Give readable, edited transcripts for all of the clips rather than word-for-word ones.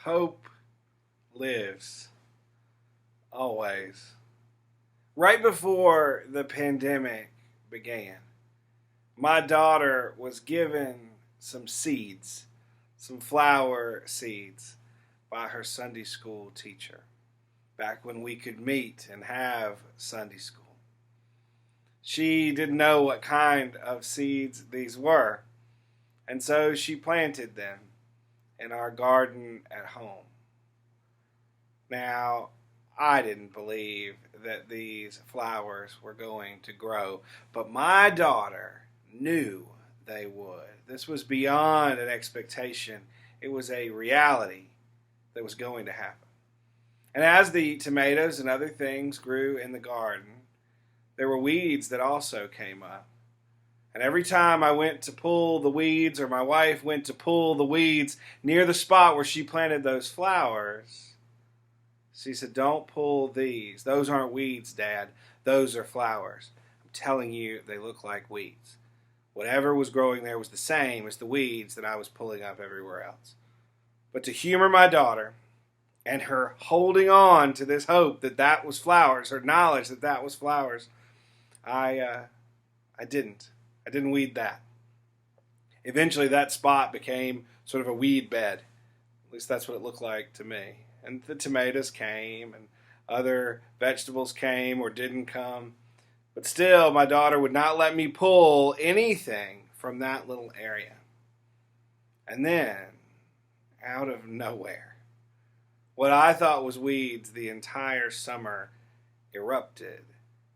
Hope lives always. Right before the pandemic began, my daughter was given some seeds, some flower seeds, by her Sunday school teacher back when we could meet and have Sunday school. She didn't know what kind of seeds these were, and so she planted them in our garden at home. Now, I didn't believe that these flowers were going to grow, but my daughter knew they would. This was beyond an expectation, it was a reality that was going to happen. And as the tomatoes and other things grew in the garden, there were weeds that also came up. And every time I went to pull the weeds, or my wife went to pull the weeds near the spot where she planted those flowers, she said, "Don't pull these. Those aren't weeds, Dad. Those are flowers. I'm telling you, they look like weeds." Whatever was growing there was the same as the weeds that I was pulling up everywhere else. But to humor my daughter and her holding on to this hope that that was flowers, her knowledge that that was flowers, I didn't. I didn't weed that. Eventually, that spot became sort of a weed bed. At least that's what it looked like to me. And the tomatoes came, and other vegetables came or didn't come. But still, my daughter would not let me pull anything from that little area. And then, out of nowhere, what I thought was weeds the entire summer erupted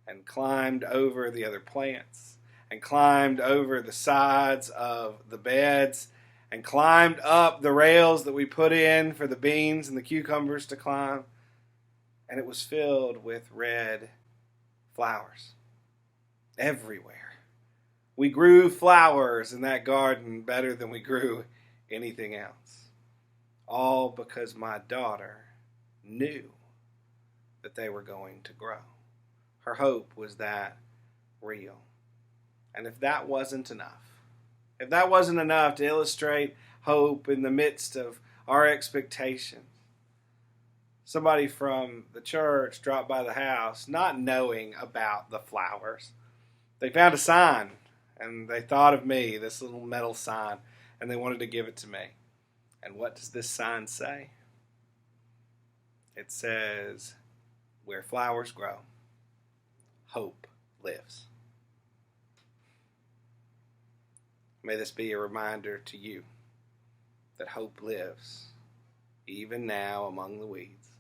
and climbed over the other plants and climbed over the sides of the beds and climbed up the rails that we put in for the beans and the cucumbers to climb. And it was filled with red flowers everywhere. We grew flowers in that garden better than we grew anything else. All because my daughter knew that they were going to grow. Her hope was that real. And if that wasn't enough to illustrate hope in the midst of our expectations, somebody from the church dropped by the house, not knowing about the flowers. They found a sign, and they thought of me, this little metal sign, and they wanted to give it to me. And what does this sign say? It says, "Where flowers grow, hope lives." May this be a reminder to you that hope lives, even now among the weeds.